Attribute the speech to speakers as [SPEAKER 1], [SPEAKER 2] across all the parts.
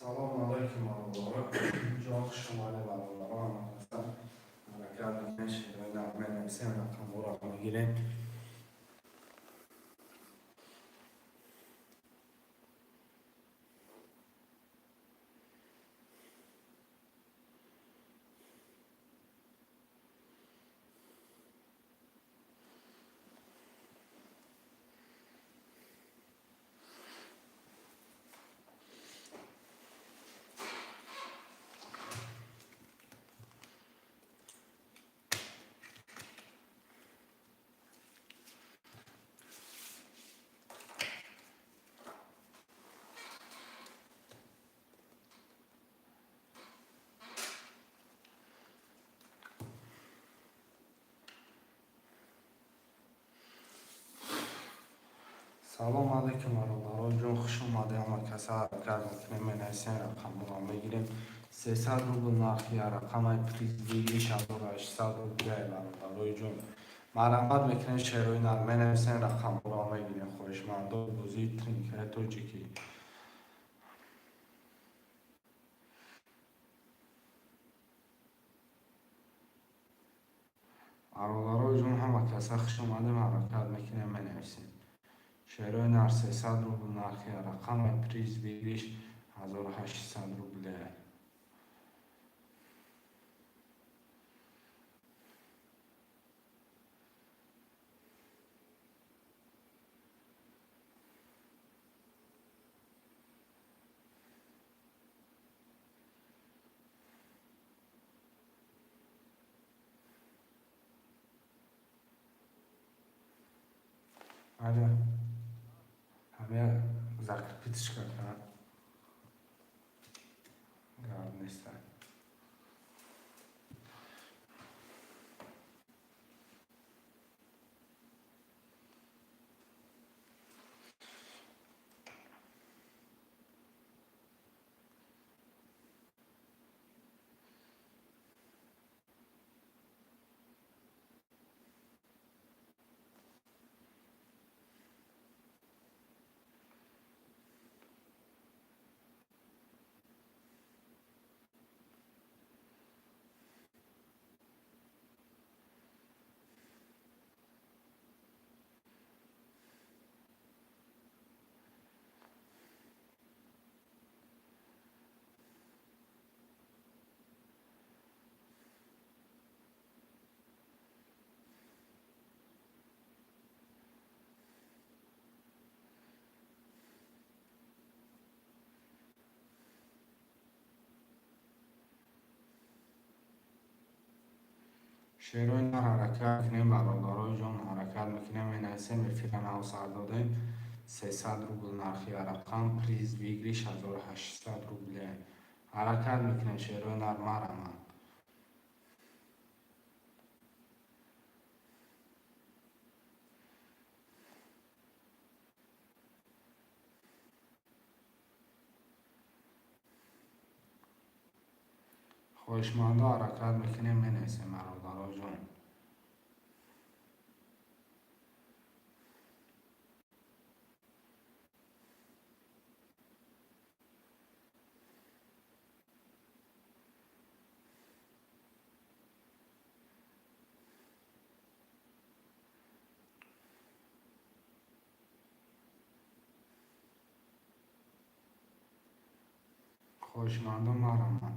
[SPEAKER 1] سلام علیکم ورحمة جان شمال برادران هستم. حرکت میکنش نغمه نویسیم رقم را میگیریم. سلام علیکم برادران جان خوش اومده. اما کسی حرکت میکنیم نویسیم رقم را میگیریم. 300 روبل نرخی رقم پریز دیگری 1800 روبل برادران جان مرحمت میکنیم. شعرهای نرمه نویسیم رقم را میگیریم. خوشمندان بوزی ترینکه توجیکی برادران جان همه کسی خوش اومده. حرکت میکنیم نویسیم شعرهای نر 300 روبل نرخی رقم پریز دیگریش 1800 روبل. آره همه ذکر پیتش کردن گرد نیستن. شعرهای نر حرکت کنیم برادرای جان حرکت میکنیم. این حسیم فیلم او سر دادیم 300 روبل نرخی رقم پریز بیگریش 1800 روبل حرکت میکنیم. شعرهای نر مرمن خوشمنده حرکت میکنیم. این حسیم برادرای جان خوشمنده مرمن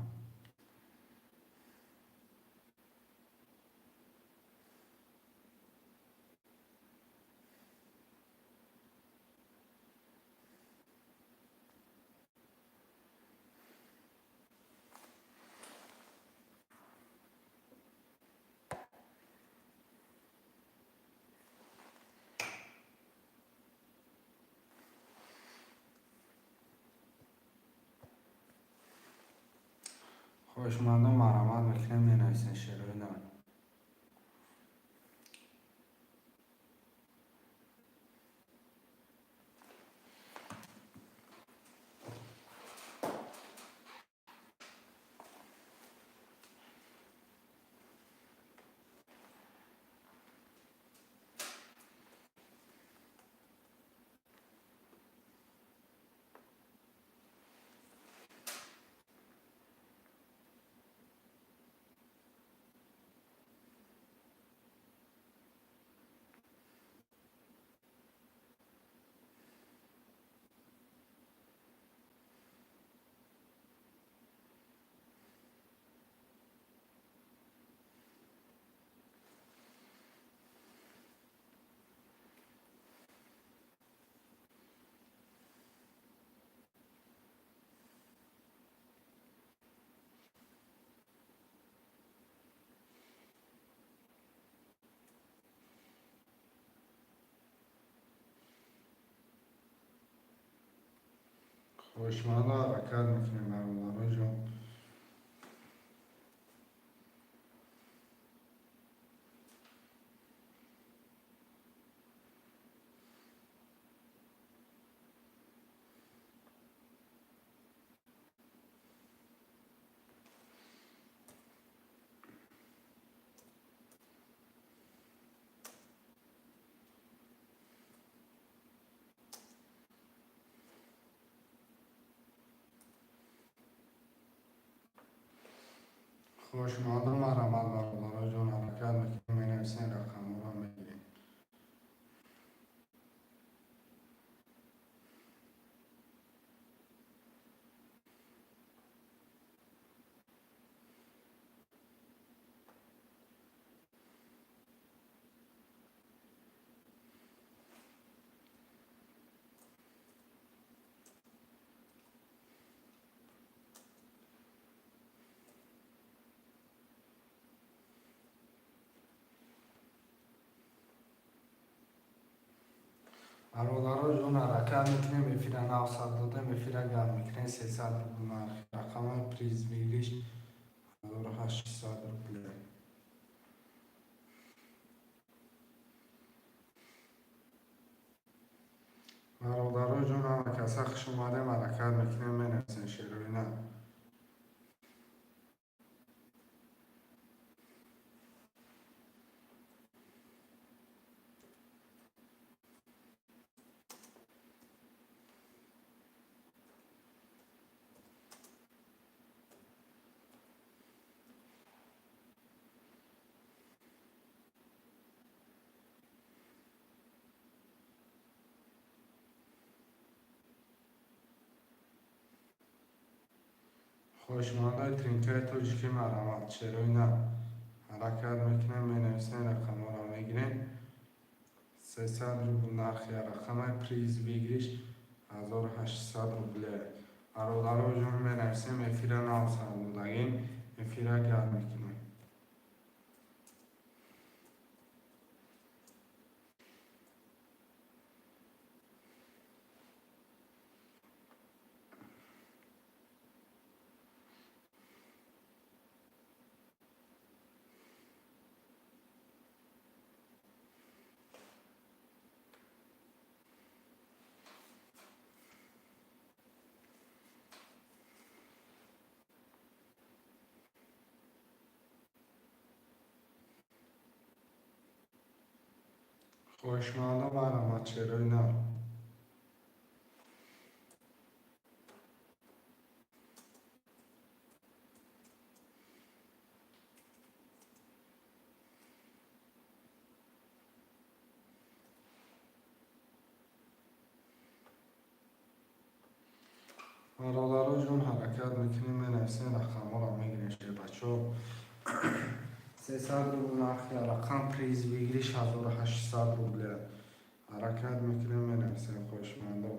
[SPEAKER 1] خوشمنده مرمت میکنیم. می نویسین شعرهای نر خوشمند حرکت میکنیم برادر جون. خوشمند مرحمت برادر جون، حرکت میکنیم مینویسین رقم رو میگیریم. برادر جون حرکت میکنیم مفیر 900 داده مفیر گرم میکنیم 300 روبل نرخ رقم پریز بگیریش 1800 روبله. برادر جون هم کسا خوش اومده حرکت میکنیم مینویسین شروعی نه. خوشمند ترینکه توجیکی مرحمت شروعی نه. حرکت میکنیم مینویسین رقم رو میگیریم 300 روبل نرخ رقم پریز بگیریش 1800 روبله. برادر جون مینویسین مفیر 900 دادگیم مفیر گرم میکنیم. خوشمند مرحمت شروعی نه. برادر جون حرکت میکنیم مینویسین رقم رو میگیریم شه بچه ها 300 روبل نرخ رقم پریز بگیریش 1800 روبله. حرکت میکنیم مینویسین خوشمنده.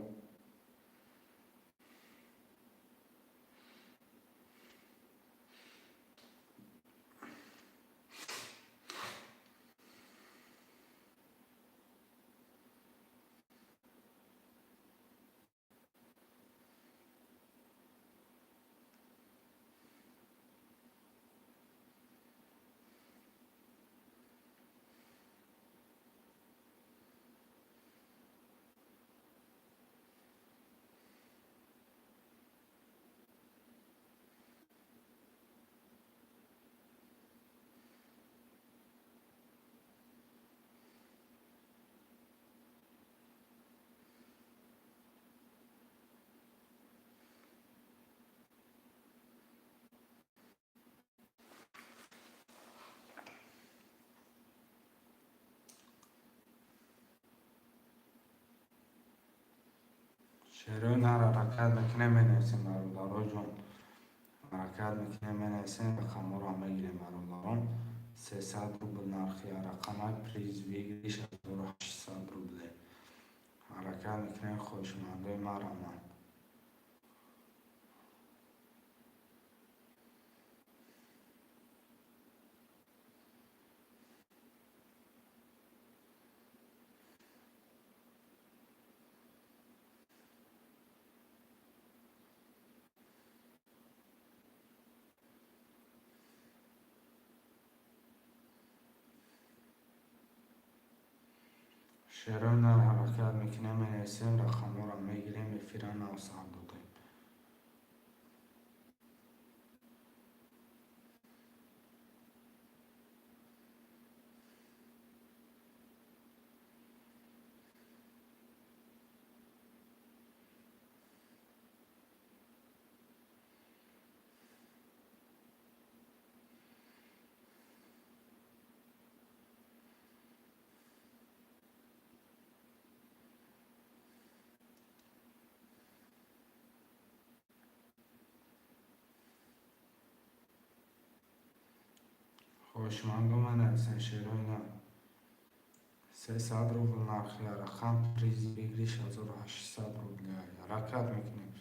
[SPEAKER 1] شروع نر حرکت میکنیم مینویسین برادر جون. حرکت میکنیم مینویسین رقم رو میگیریم برادران 300 روبل نرخ رقم پریز بگیریش 1800 روبله. حرکت میکنیم خوشمنده مرحمت. شعرهای نر حرکت میکنیم مینویسیم رقم ها را میگیریم میفیرن و سر دادیم. خوشمند من از شعرهای نر 300 روبل نرخی رقم پریز بگیریش 1800 روبل حرکت میکنیم.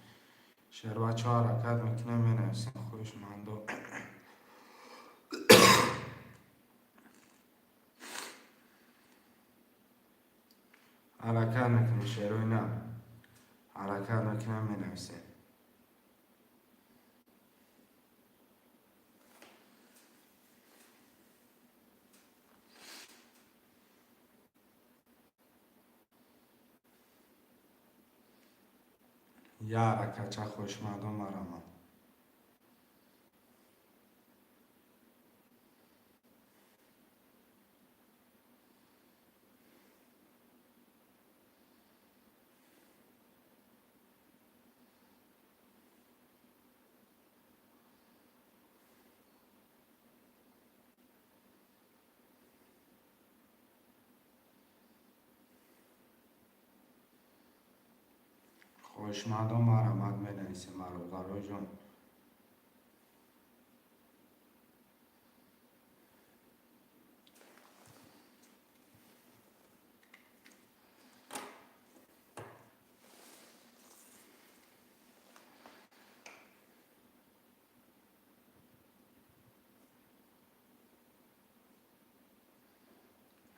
[SPEAKER 1] شعر بچه ها حرکت میکنیم مینویسیم خوشمند حرکت میکنیم. شعرهای نر حرکت میکنیم مینویسیم. یه حرکت چه خوشمند مرا. خوشمند مرمت مینویسیم برادر جون.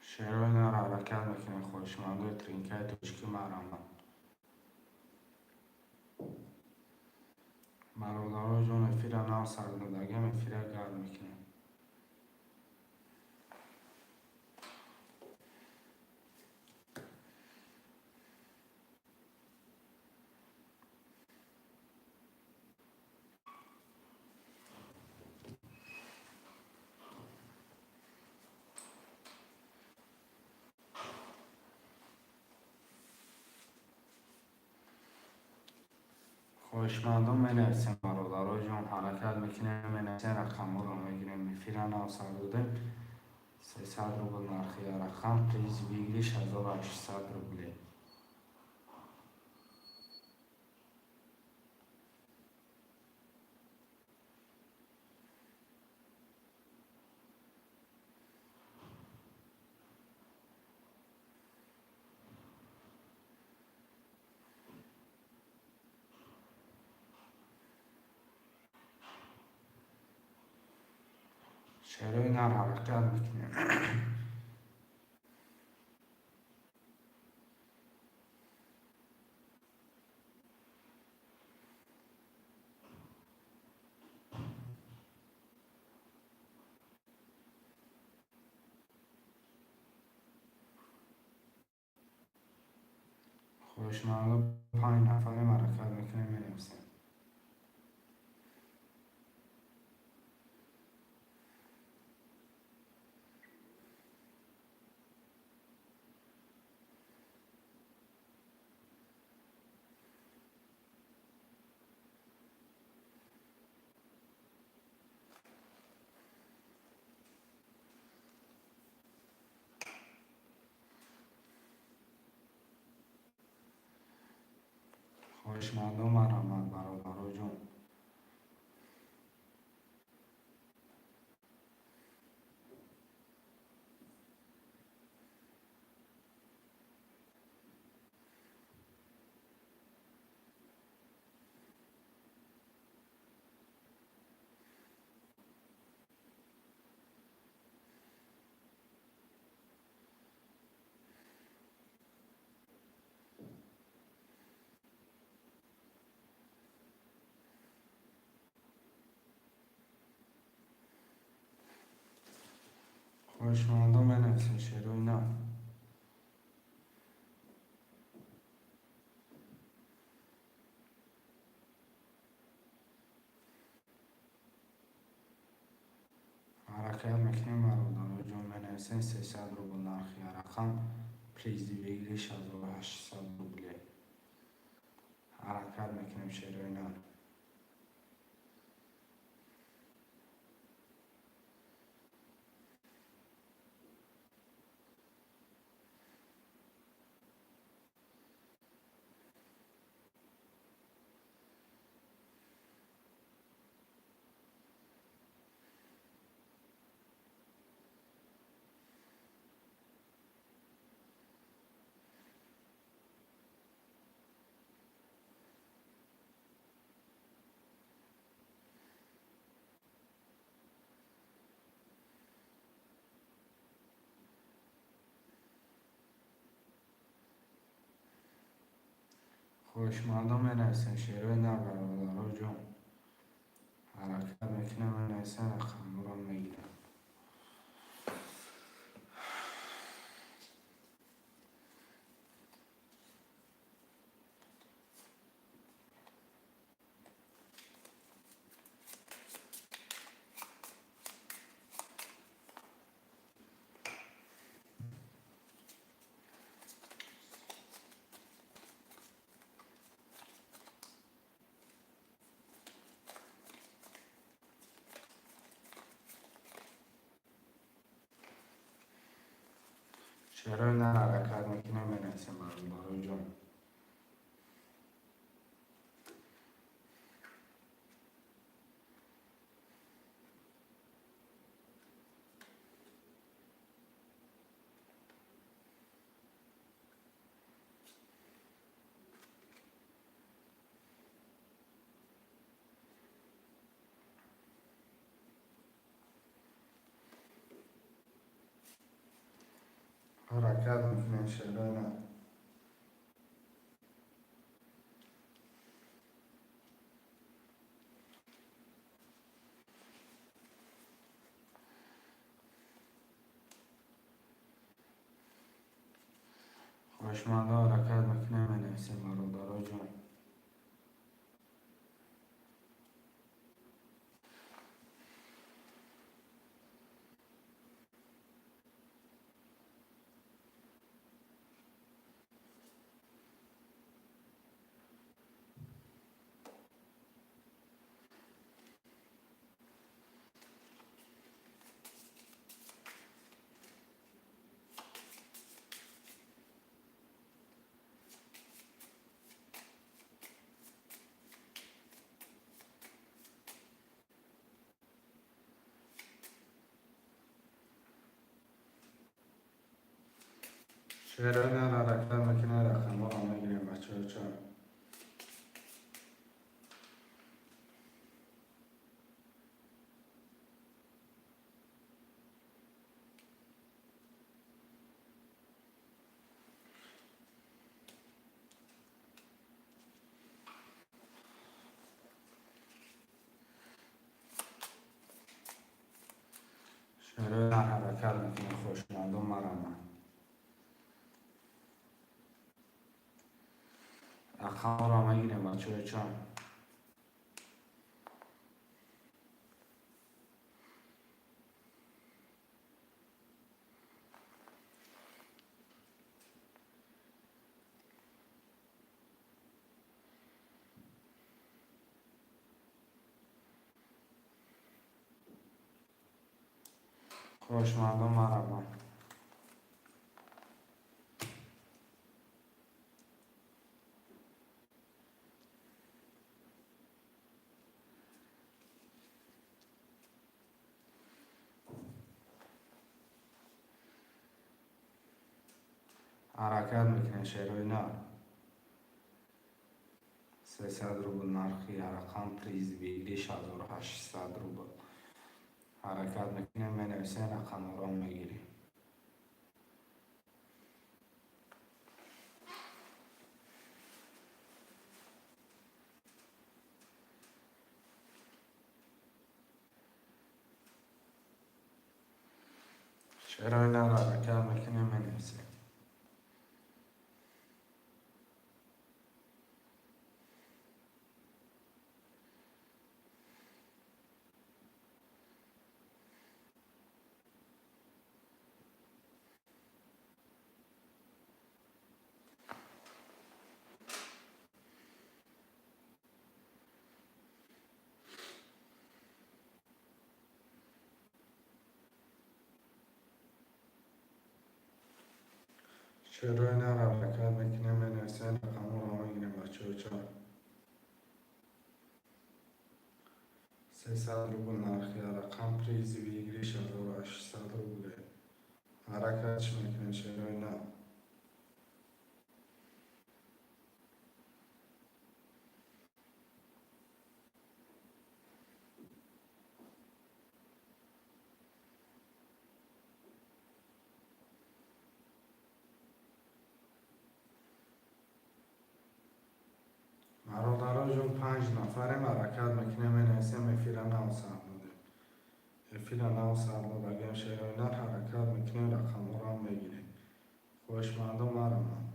[SPEAKER 1] شعرهای نر حرکت میکنیم خوشمند ترینکه توشکی مرمت. برادر جون افیره نو سر دادگه افیره گرد میکنیم. خوشمندم مینویسیم برادر جون حرکت میکنیم مینویسیم رقم ها رو میگیریم میفیرن و سر دادیم. 300 روبل نرخی رقم پریز بگیریش 1800 روبله. شعرهای نر حرکت میکنیم. خوشمند 5 نفره حرکت میکنیم مینویسیم. خوشمندم مرمت برادر جون. خوشمندم مینویسیم شعرهای نر حرکت میکنیم برادر جان بنویسین 300 روبل نرخی رقم پریزی بگیری 1800 روبله حرکت میکنیم شیروینا خوشمندم بنویسین شیروینا برادر جان حرکت میکنیم بنویسین رقم رو میگیرم شیروینا حرکت میکنیم بنویسین برادر جان حرکت میکنیم شیروینا خوشمندم حرکت میکنیم بنویسین برادر جان شیروینا حرکت میکنیم رقم رو میگیریم بچه جان شیروینا حرکت میکنیم خوشمندم مرا رقم رو میگیریم بچه جان خوشمندم مرا حرکت میکنیم شیروینا 300 روبل نرخی رقم پریزی بگیری 1800 روبل حرکت میکنیم بنویسین رقم رو میگیریم شیروینا حرکت میکنیم بنویسین شروع اینا رو حرکت میکنیم بنویسیم رقم رو میگیریم بچه ها. 300 روبل نرخی رقم پریزی بگیریش 1800 روبله حرکتش میکنیم شروع اینا. برادرها جون 5 نفریم حرکت میکنیم بنویسیم افیل 900 بوده. افیل 900 بگیم شروع اینا حرکت میکنیم رقم رو هم میگیریم. خوشمندم مرمان.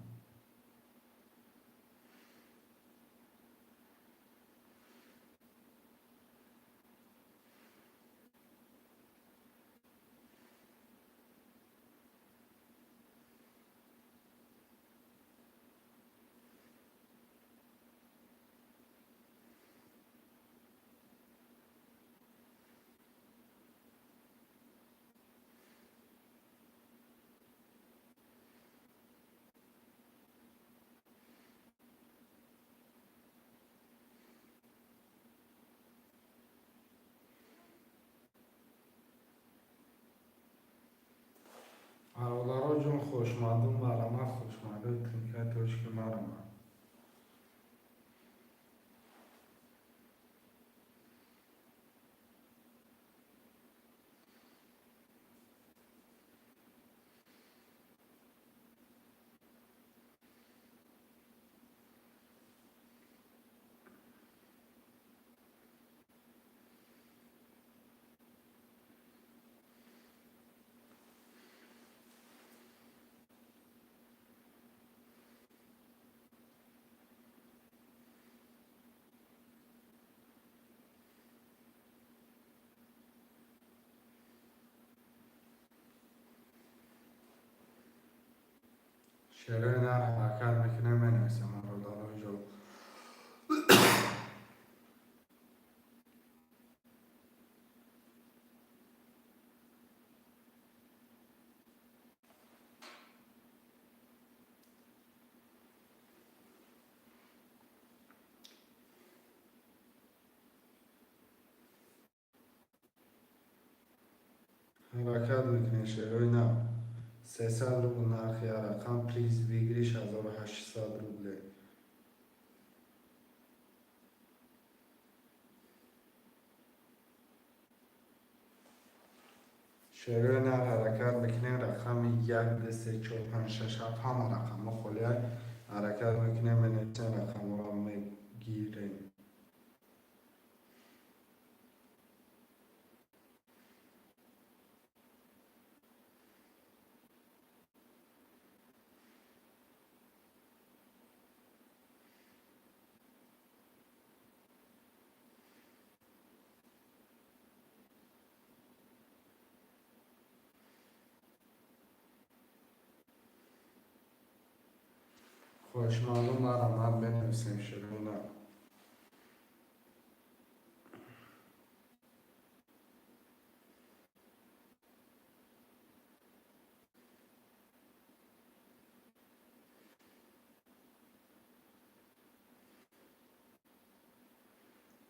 [SPEAKER 1] برادرها جون خوشمندم مرمان خوشمندم تنکه توشکی مرمان. شروع اینا حرکت میکنیم بنویسیم برادرها جون. حرکت میکنیم شروع اینا. 300 روبل نرخی رقم پلیز بگیریش 1800 روبله. شروع اینا حرکت میکنیم رقم 1 2 3 4 5 6 7 همه رقم ها خالی حرکت میکنیم بنویسیم رقم رو میگیریم. خوشمالو مرا بنویسیم شروع اینا.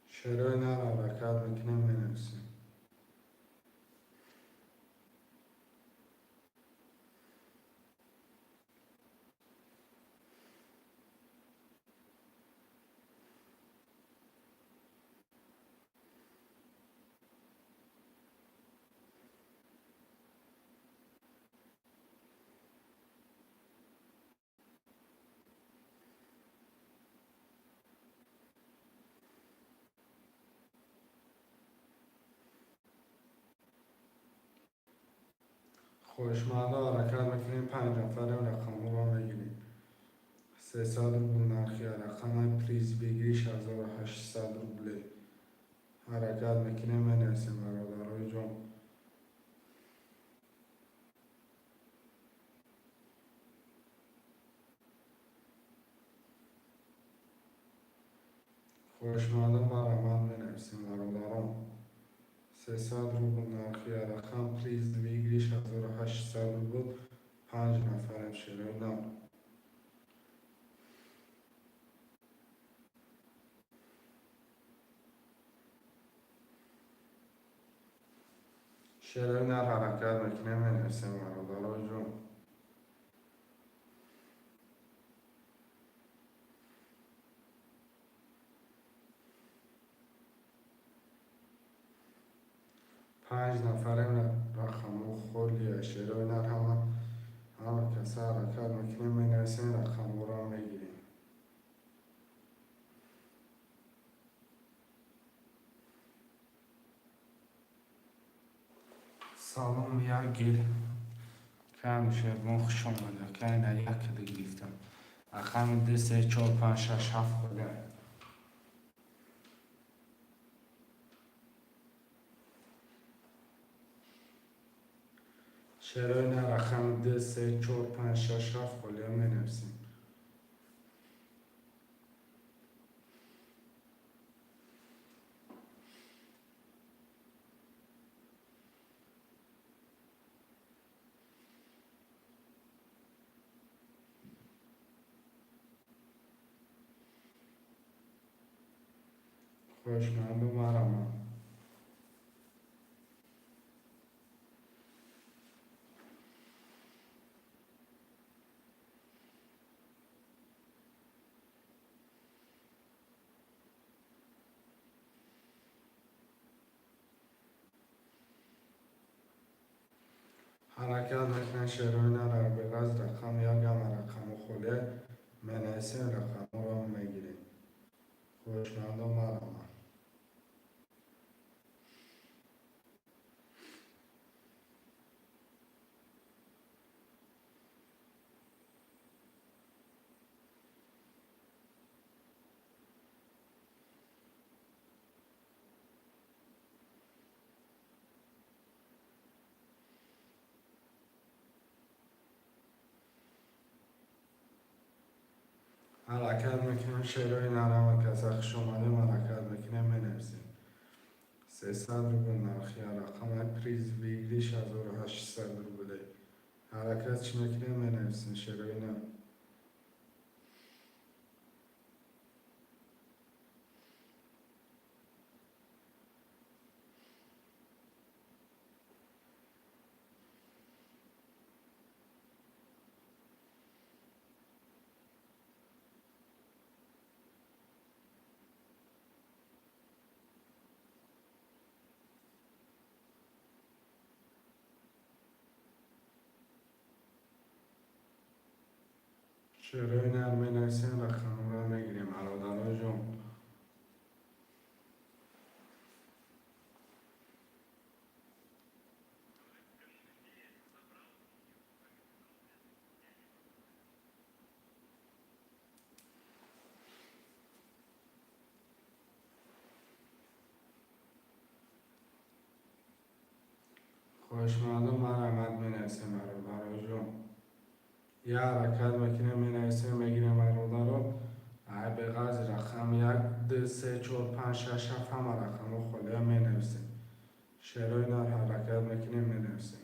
[SPEAKER 1] شروع اینا حرکت میکنیم بنویسیم. خوشمالو حرکت میکنیم 5 نفریم رقم رو میگیریم. 300 روبل نرخی رقم پلیز بگیریش 1800 روبله حرکت میکنیم بنویسیم برادرهای جون. خوشمالو مرا بنویسیم برادران. 300 روبل نرخی رقم پلیز بگیریش 1800 روبل 5 نفر همشهری نان. شهرهای نر حرکت میکنه مینویسیم برادرای جون. پنج نفر رقم خیلی شهرهای نر همه کسی حرکت میکنه مینویسیم رقم را میگیریم. سلام یک گیر که همیشه خوش آمده که اینه یک دیگه گرفتم رقم 2 3 4 5 6 7 بوده. شهرهای نر رقم 2 3 4 5 6 7 کلی مینویسیم. خوشمند و مرمم. حرکت میکنه شهرهای نر به غز رقم یک همه رقم خلی مینویسیم رقم را میگیریم. خوشمند و مرمم. حرکت میکنه شهرهای نر همه کسی خوش اومده حرکت میکنه مینویسیم. 300 روبل نرخی رقم پریز ویگری 6800 روبله. حرکت چی میکنه مینویسیم شهرهای نر. شهرهای نر مینویسیم رقم را میگیریم برادرای جون. خوشمند و مرمت مینویسیم برادرای جون. یه حرکت میکنه مینویسیم میگیریم برادران. به غز رقم 1 2 3 4 5 6 7 همه رقم خلی مینویسیم. شهرهای نر حرکت میکنه مینویسیم.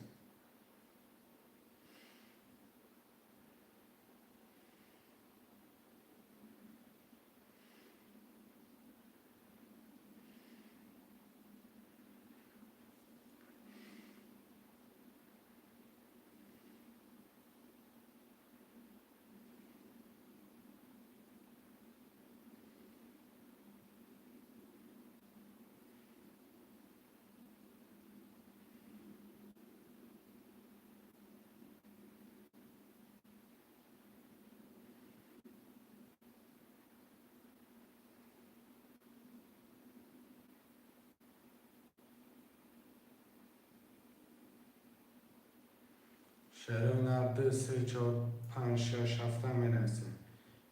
[SPEAKER 1] شهرهای نر 2 3 4 5 6 7 مینویسیم.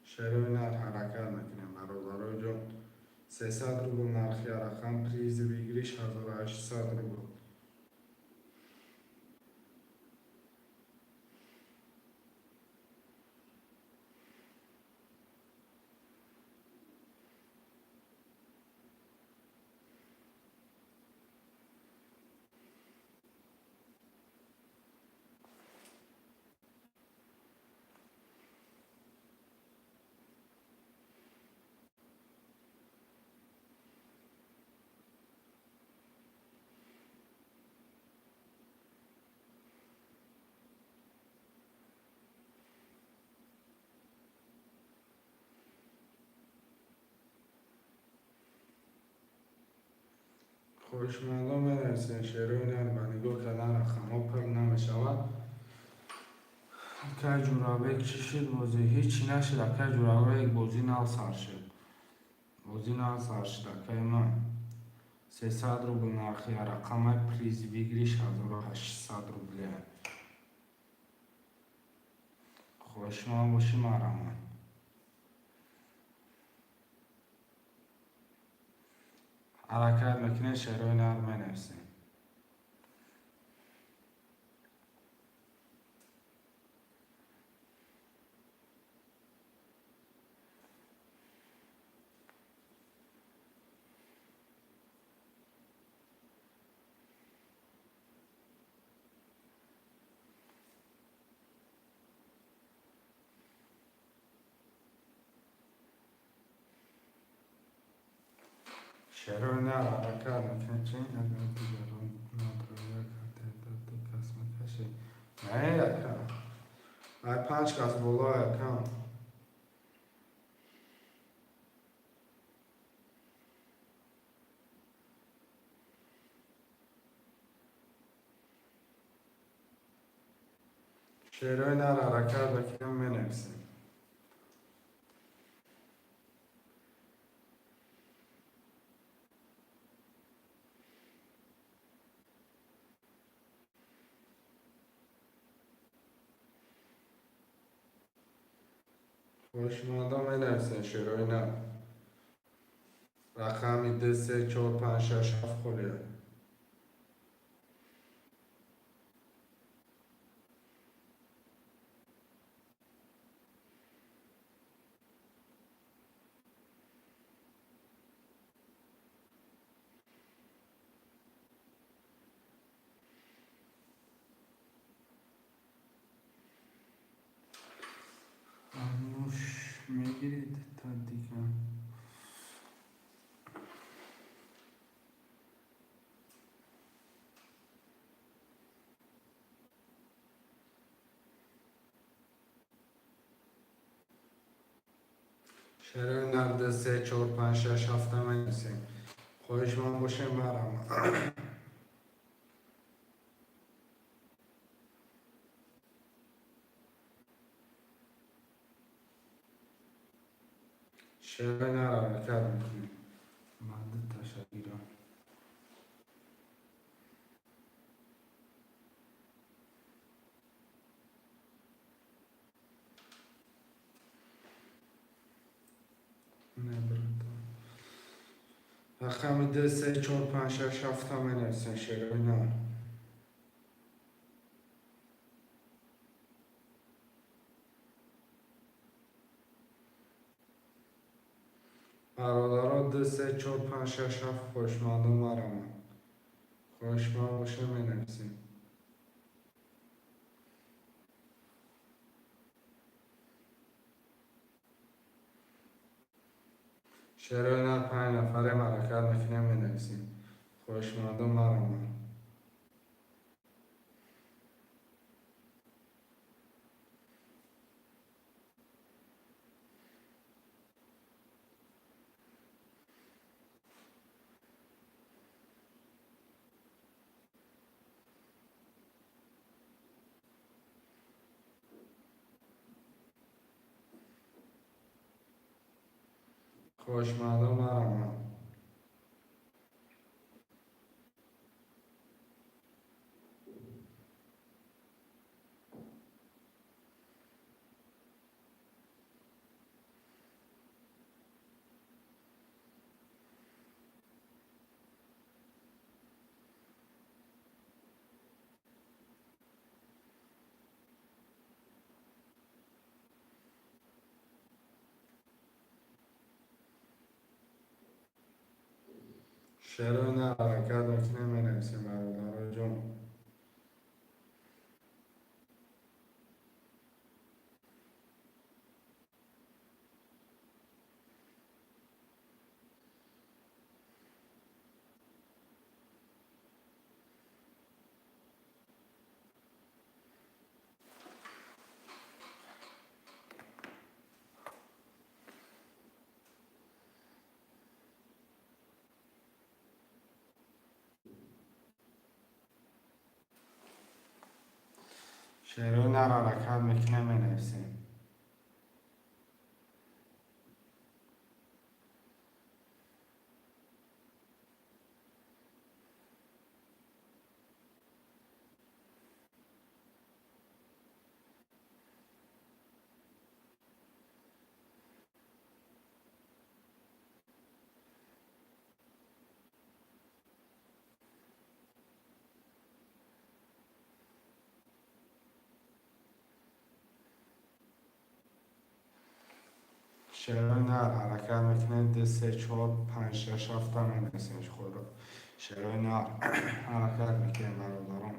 [SPEAKER 1] شهرهای نر حرکت میکنیم برادرای جون. 300 روبل نرخی رقم پریز ویگری 6800 روبل. خوشمندم بنویسین شعرهای نگاه کردن رقم پر نمیشود که جورابه کشید بازی هیچی نشد که جورابه یک بازی نال سر شد که من 300 روبل نرخی رقم پریز بگیریش 1800 روبل خوشمند باشی مرمان حرکت میکنه شعرهای نرم بنویسین شعرهای نرم حرکت میکنه چین اگر دیگران نادرایه کرده کس میکشه نه یکم ای 5 کس بالا یکم شعرهای نرم حرکت میکنه بنویسین خوشمندم بنویسین شعرهای نرم رقمی 2 3 4 5 6 7 خوریه نوش میگیرید تا دیگه شعرهای نرم 2 3 4 5 6 7 بنویسین خوشمند باشین مرمان شعرهای نرم حرکت میکنه مدد تشکیرم رقمی 2 3 4 5 6 7 بنویسین شعرهای نرم برادرها 2 3 4 5 6 7 خوشمندم مرمان خوشمند باشین بنویسین شعرهای نرم 5 نفره حرکت میکنه بنویسین خوشمندم مرمان خوشمندم مرمان شعرهای نرم حرکت میکنه بنویسین برادرها جون شعرهای نر حرکت میکنه مینویسیم. شعرهای نر حرکت میکنه 2 3 4 5 6 7 تا مینویسیم خود رو. شعرهای نر حرکت میکنه برادران.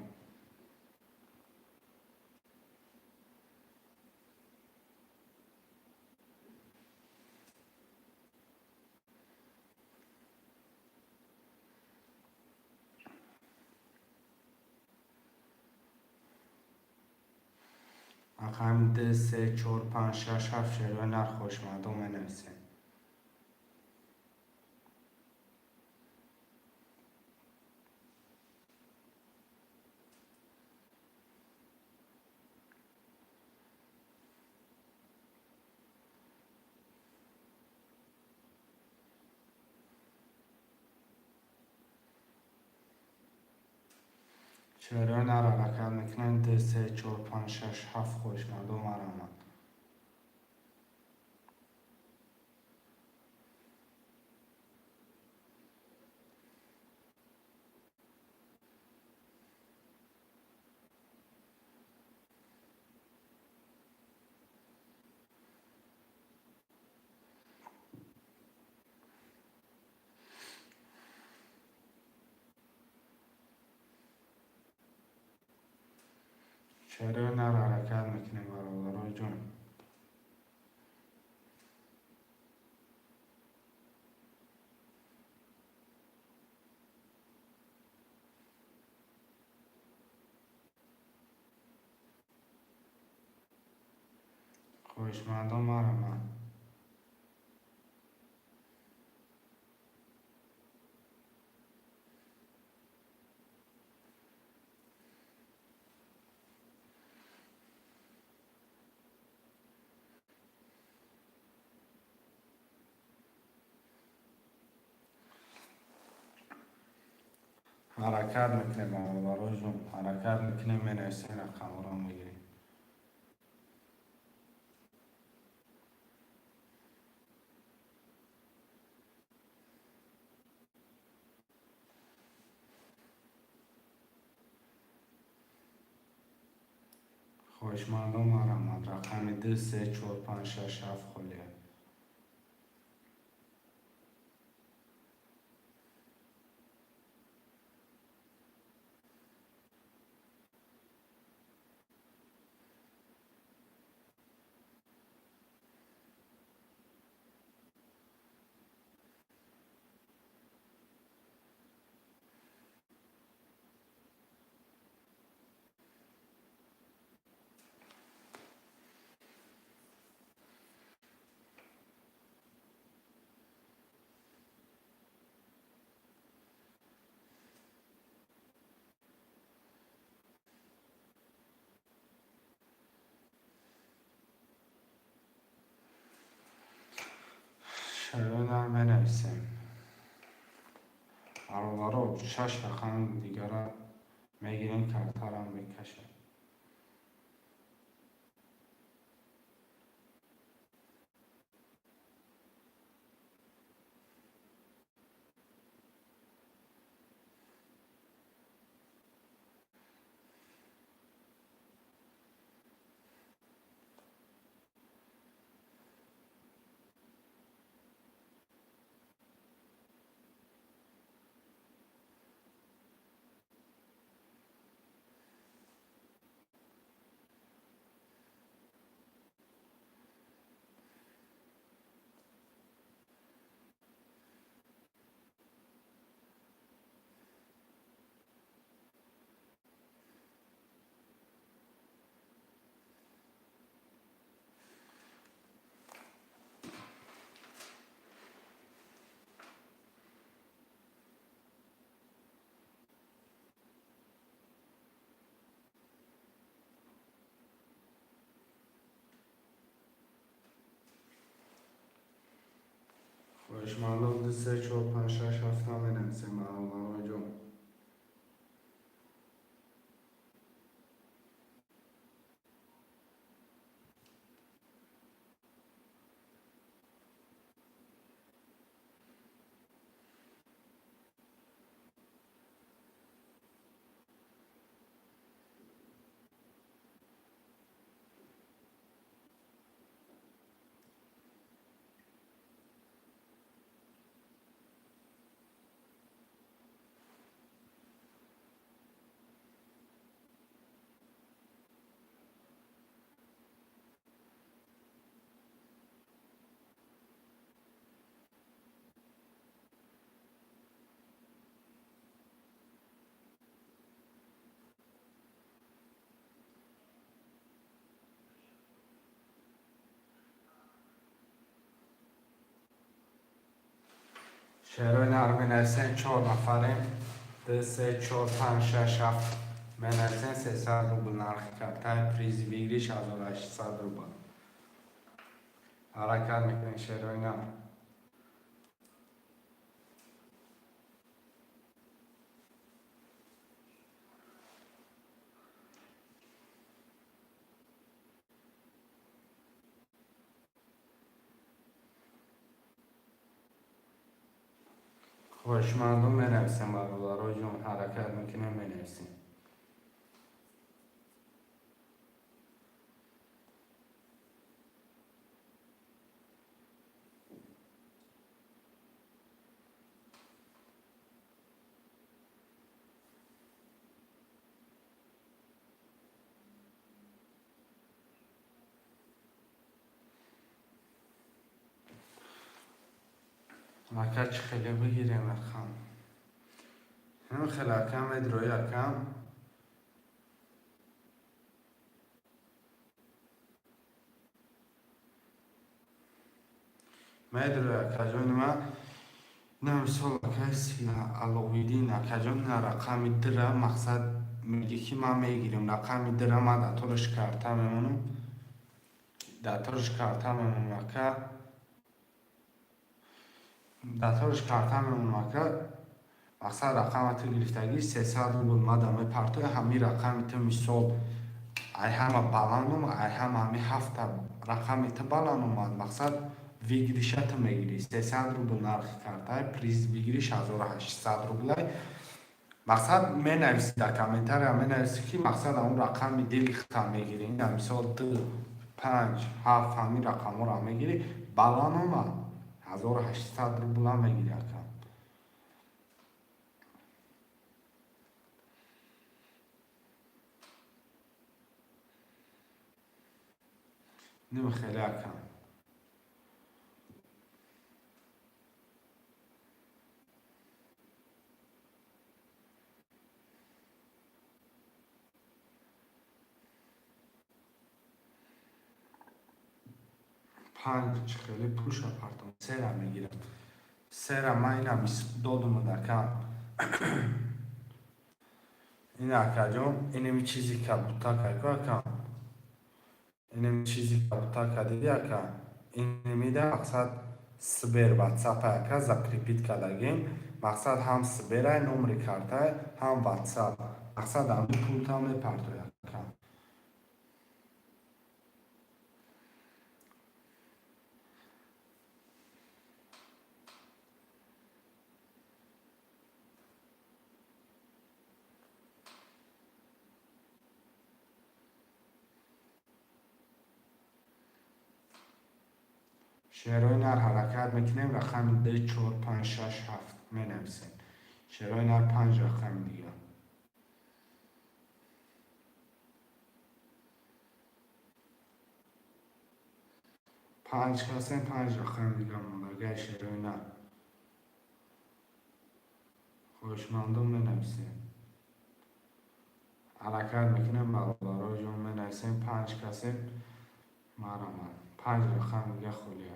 [SPEAKER 1] رقم 2 3 4 5 6 7 شعرهای نر خوشمدو مینویسیم. شعرهای نر حرکت میکنه 2 3 4 5 6 7 خوشمدو مرامت. شعرهای نر حرکت میکنه برادرای جون. خوشمدو مرامت. حرکت میکنه برادرای جون. حرکت میکنه مینویسیم رقم رو میگیریم. خوشمدو مرامت. رقم 2 3 4 5 6 7 خلیه. شعرهای نر مینویسیم. برادرها 6 رقم دیگه را میگیریم که هم بکشیم. دو سه چهار پنج شش هفت هم بنویسیم برای جون. شعرهای نر بنویسین 4 نفریم. 2 3 4 5 6 7 بنویسین 300 روبل نرخ کپتای پریزی بگیریش 1800 روبل. حرکت میکنین شعرهای نر. خوشمندون بنویسین برادرای جون، حرکت میکنین بنویسین. مکه چه خیلی بگیریم اخم. هم خیلی اکم ادروی اکم. مدروی اکجون ما نمیسال کسی علاویدین اکجون رقم دره مقصد میگه که ما میگیریم رقم دره ما داتورش کارتا میمونم. داتورش کارتا میمونم مکه. داتورش کارتا میمونم مکه. مقصد رقم تو گرفتگی 300 روبل ما دامه پرتو همی رقم تو میسال ای همه بالانم ای همه هفته رقم تو بالانم مقصد ویگریشت میگیری 300 روبل نرخ کارتای پریز بگیریش 1800 روبل. مقصد می نویسی در کامنتر هم می نویسی که مقصد اون رقم دلی خطا میگیری. این مثال 2 5 7 همی رقم رو میگیری بالانم 1800 روبل میگیری. نمی خیلی اکم 5 خیلی پوش آپارتمان 3 را میگیرم 3 را من اینم دادم دکم. این اکا جون اینمی چیزی که بوتا که اینمی چیزی که بوتا که دیدی اکا اینمی ده مقصد سبیر واتساپ اکا زکریپیت کلگیم مقصد هم سبیره نمری کارتای هم واتساپ مقصد هم پولتا می پرتوی اکا. شعرهای نر حرکت میکنیم رقم 2 4 5 6 7 می نویسیم. شعرهای نر 5 رقم دیگه. پنج کسی 5 رقم دیگه مونده شعرهای نر. خوشمندون می نویسیم. حرکت میکنیم برای جون می نویسیم 5 کسی مرامت 5 رقم دیگه خولیه.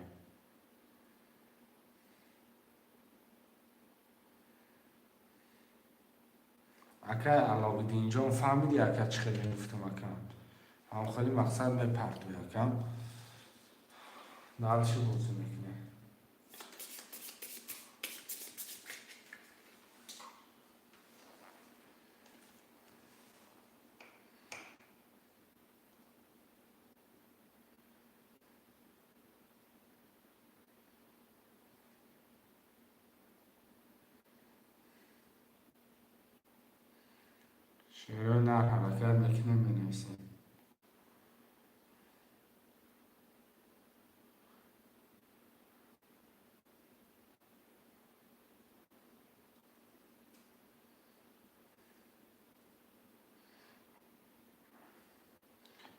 [SPEAKER 1] اکا علاوالدین جان فهمیدی اکا چه خیلی نفتم اکا هم خیلی مقصد می پرتوی اکا دارشی بوزی میکنه شعرهای نر حرکت میکنیم بنویسیم.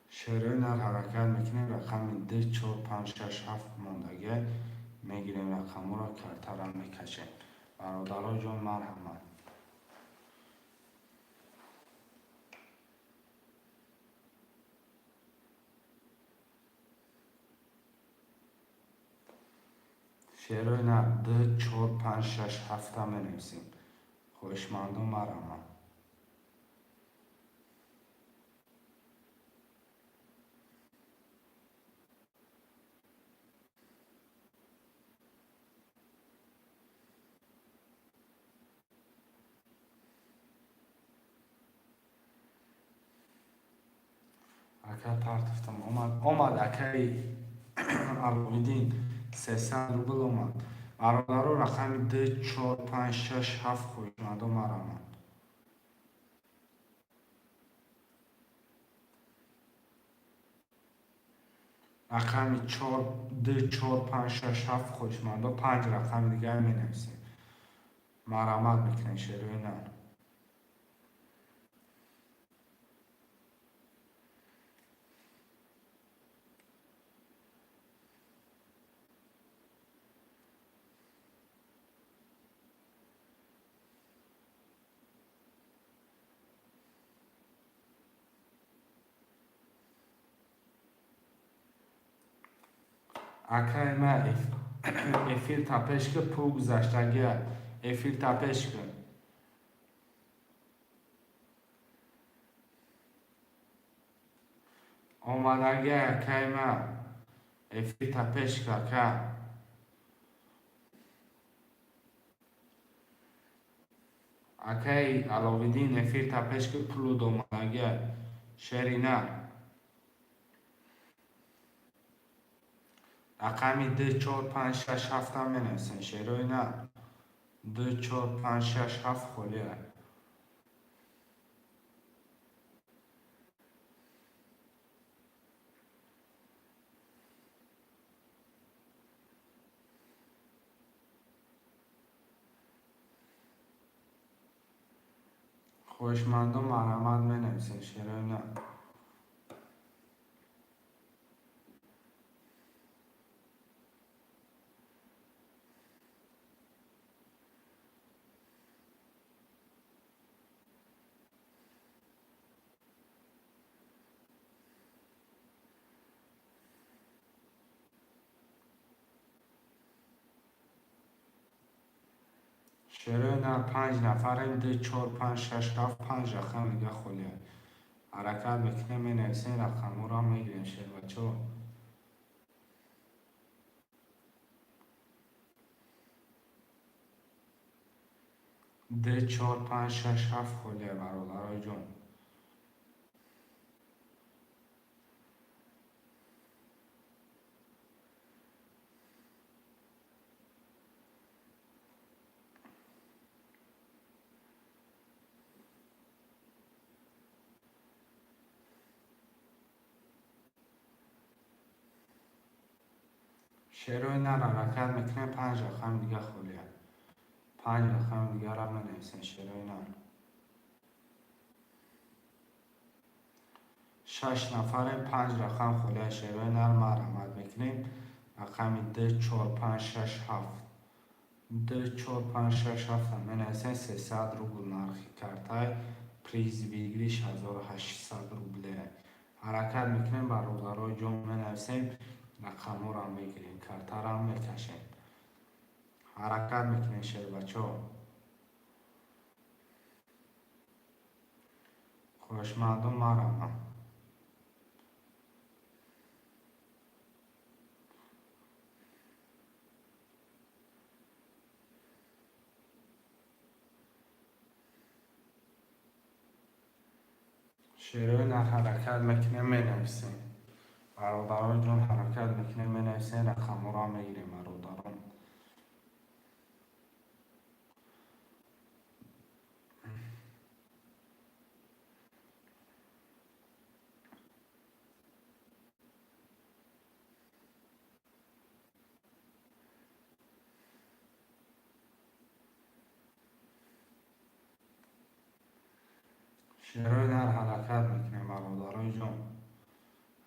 [SPEAKER 1] شعرهای نر حرکت میکنیم، رقم 2 4 5 6 7 ماندگی میگیریم، رقم را کرترم میکشیم. برادرای جان مرحمت. شعرهای نر 2 4 5 6 7 می نویسیم. خوشمندم مرحمت. اکا پرتفتم اومد اکای علاویدین 300 روبل اومد. برادرها رقم 2 4 5 6 7 خوشمندم مرحمت. رقم 2 4 5 6 7 خوشمندم 5 رقم دیگر می نویسیم. مرحمت میکنین شعرهای نر. اکای ما افیل تپش که پو گذشتگی افیل تپش که اومدگی اکای ما افیل تپش که اکای علاویدین افیل تپش که پلود اومدگی شعری نر. رقمی 2 4 5 6 7 هم بنویسین شعرهای نر. 2 4 5 6 7 خلیه. خوشمندم مرحمت می نویسین شعرهای نر. شعرهای نر 5 نفرین 2 4 5 6 7 5 رقم دیگه خلیه. حرکت میکنه می نویسین، رقم را میگیرین شعر بچه ها. 2 4 5 6 7 خلیه برادرای جان. شعرهای نر حرکت میکنه 5 رقم دیگه خلیه. 5 رقم دیگه را می نویسین شعرهای نر. 6 نفرین 5 رقم خلیه شعرهای نر مرحمت میکنیم. رقمی 2 4 5 6 7 2 4 5 6 7 هم می نویسین. 300 روبل نرخی کرده پریز بیگریش 1800 روبله. حرکت میکنیم برادرای جان می نویسیم، رقم را میگیریم، کرته را میکشیم. حرکت میکنیم شعر بچه ها. خوشمندم مرحمت. شعرهای نر حرکت میکنیم می نویسیم. برادران جان حرکت میکنیم می نویسیم، رقم را میگیریم برادران. شعرهای نر حرکت میکنیم برادرای جان،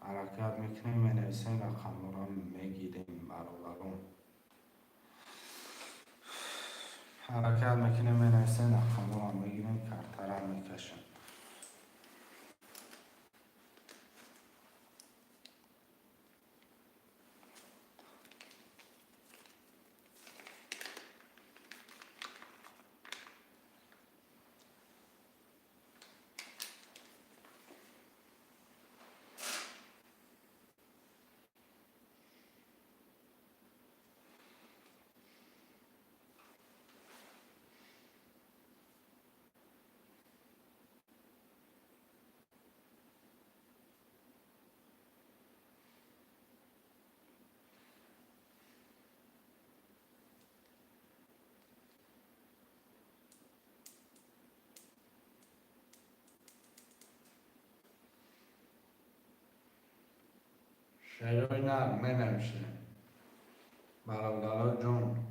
[SPEAKER 1] حرکت میکنیم منویسین رقم را میگیریم برادران، حرکت میکنیم منویسین رقم را میگیریم کرتره میکشیم. شعرهای نر منویسین برادرای جان،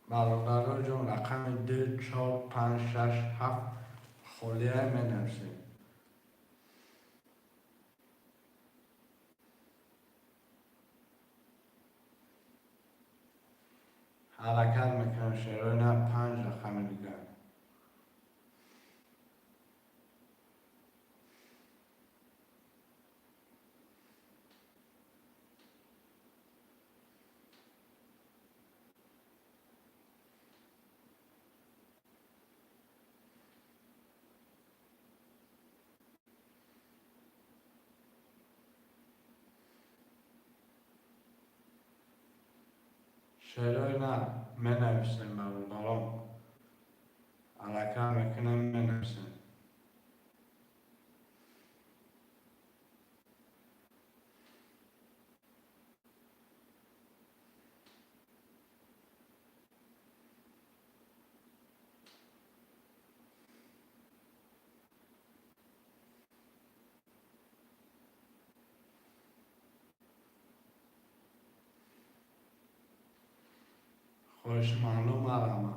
[SPEAKER 1] برادرای جان رقم 2 4 5 6 7 خلیه منویسین. حرکت میکنیم شعرهای نر 5 رقم دیگر. شعرهای نر منویسین برادران، حرکت میکنیم منویسین. خوش معلوم علامه.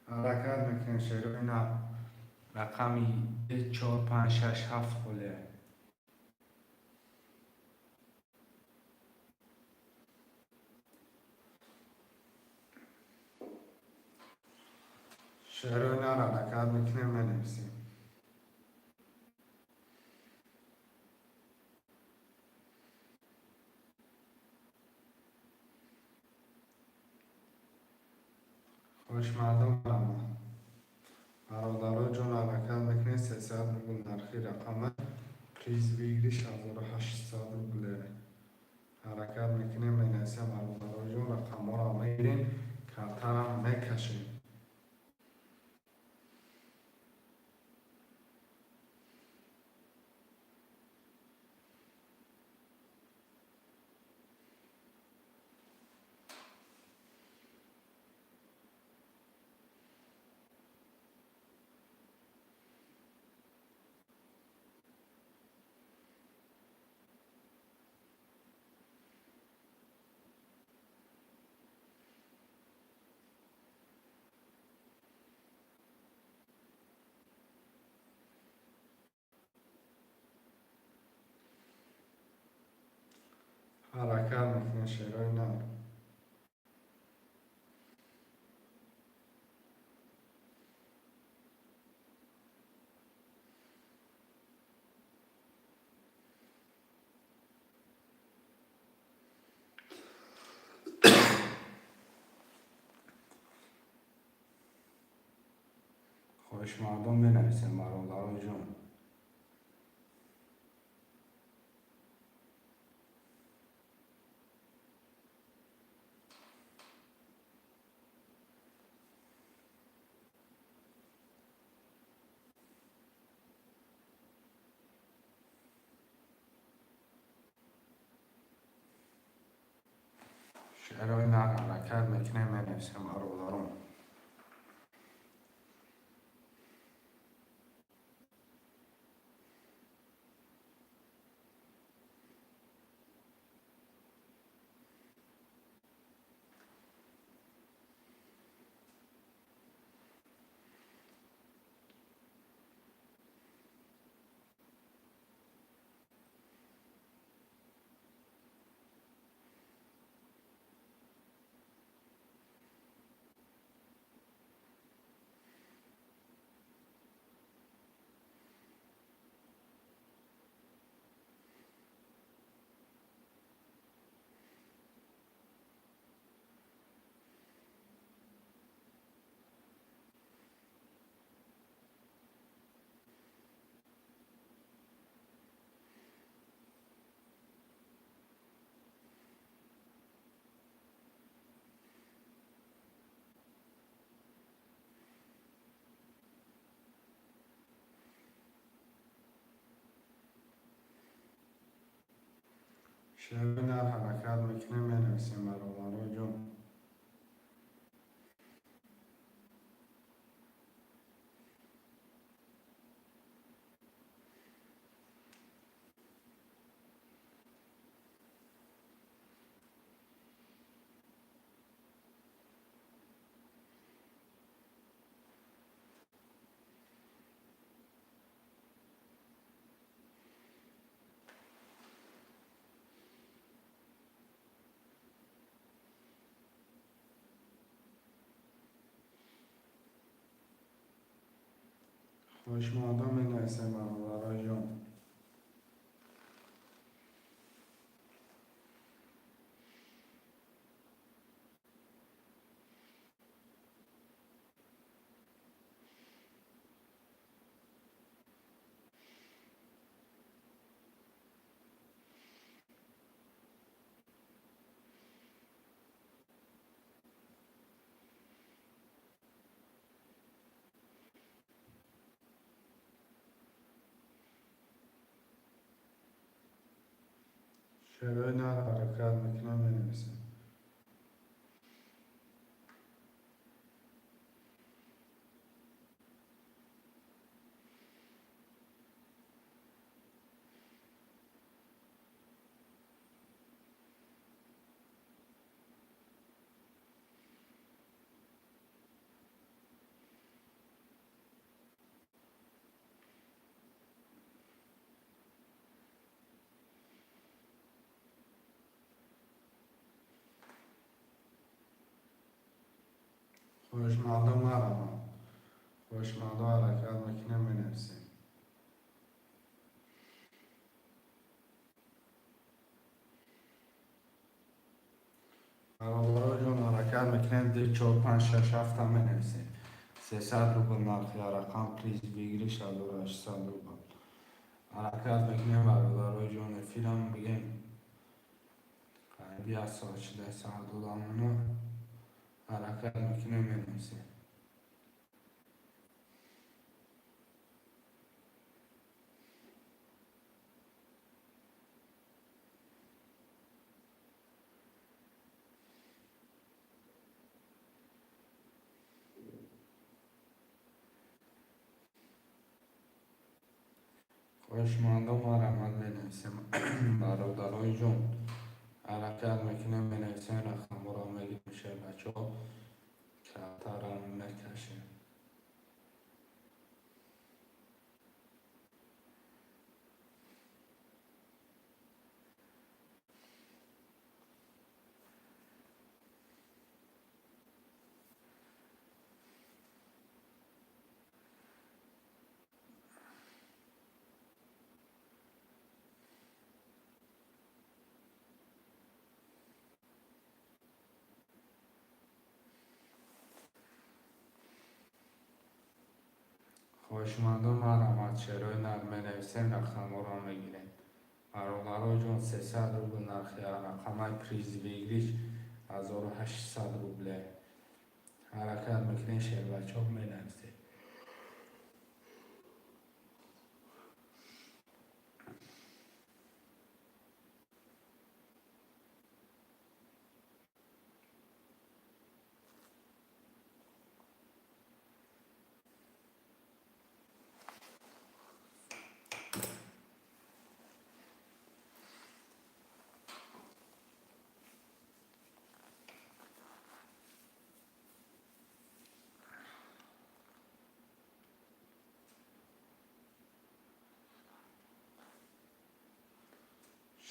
[SPEAKER 1] حرکت میکنیم شعرهای نر رقمی 2 4 5 6 7 خلیه. شعرهای نر حرکت میکنیم منویسین. خوش مردم علامه. برادرای جان حرکت میکنیم 300 روبل نرخی رقم پریز بگیری 6800 روبله. حرکت میکنیم منویسین برادرای جان رقم را میگیریم کرتره میکشیم. حرکت میکنیم شعرهای نر خوش مردم بنویسیم برادرای جون. شعرهای در حرکت میکنه بنویسیم برادران. شعرهای در حرکت میکنه بنویسیم برادرای جون. خوش مردم بنویسیم برادرای جون. شعرهای در حرکت میکنه بنویسیم. خوش مردم مرحبا. خوش مردم حرکت میکنه بنویسیم. برادرای جون حرکت میکنیم 2 4 5 6 7 هم بنویسیم. 300 روبل نرخ یا رقم پلیز بگیری 800 روبل. حرکت میکنیم برادرای جون. فیلم بگیم قریبی از ساعت 10 دادمونو حرکت میکنیم بنویسیم. خوش مردم مرحمت بنویسیم برادرای جون. حرکت میکنیم بنویسیم رقم را میگیم میشه بچه ها کلتر هم نکشیم. خواهشمندم مرحمت شعرهای نغمه نویسین رقم رو میگیرین. مرحوم جون 300 روبل نرخی رقم پریز بگیریش 1800 روبله. حرکت میکنین شعر بچه ها مینویسین.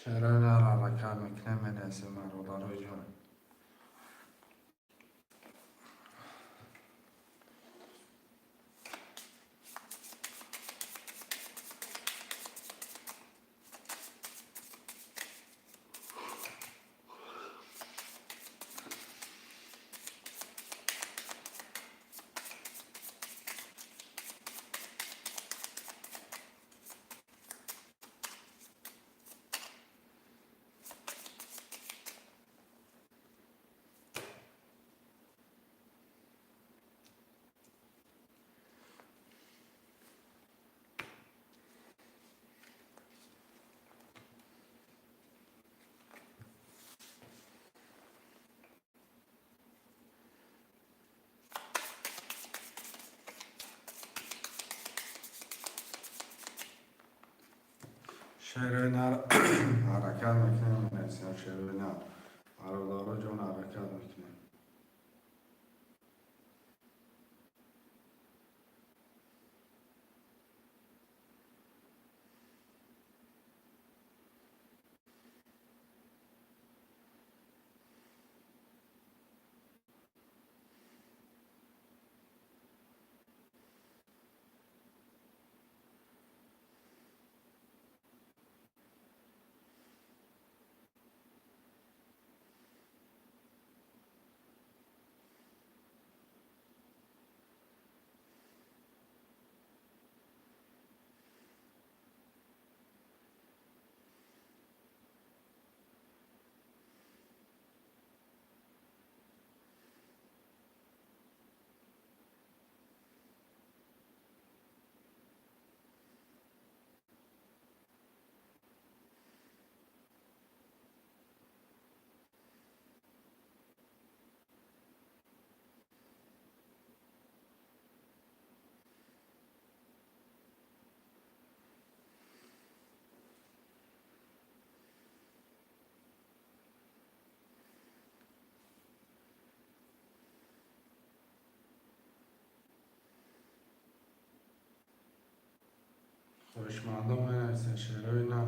[SPEAKER 1] شعرهای نر حرکت میکنین مینویسین مرحوم جون. شعرهای نر حرکت میکنین مینویسین. شعرهای نر مرحوم جون حرکت میکنین. خواهشمندم مینویسین شعرهای نر.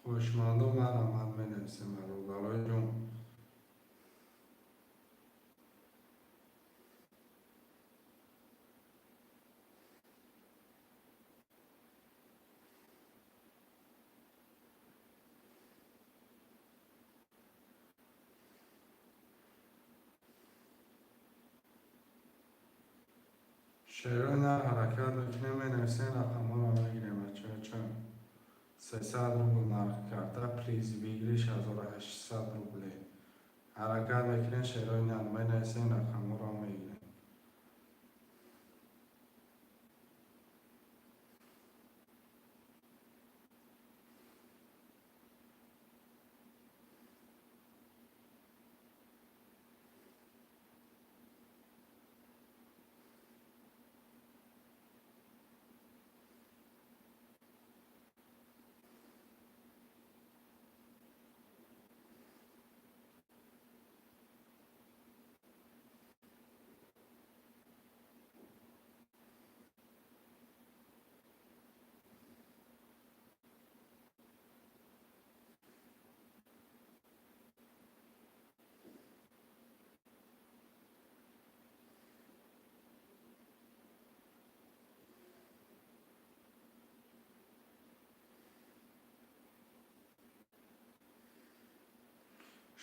[SPEAKER 1] خواهشمندم مرحمت مینویسین مرحوم جون. شعرهای نر حرکت میکنین مینویسین رقم رو میگیریم بچه ها. چون 300 روبل نرخ کرده پریز بگیریش 1800 روبله. حرکت میکنین شعرهای نر مینویسین رقم رو میگیریم.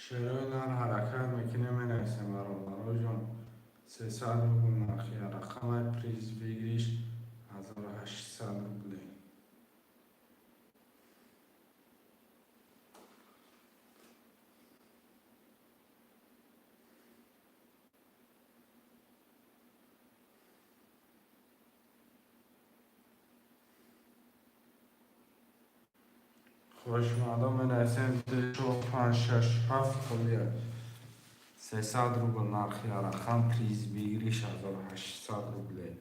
[SPEAKER 1] شروع نر حرکت میکنه منویسیم برای جان 300 روبل نرخی رقم پریز بگیریش 1800 روبله. خوش مادام منویسیم 2 4 5 6 7 کلیه 300 روبل نرخی رقم پریز بگیریش 1800 روبله.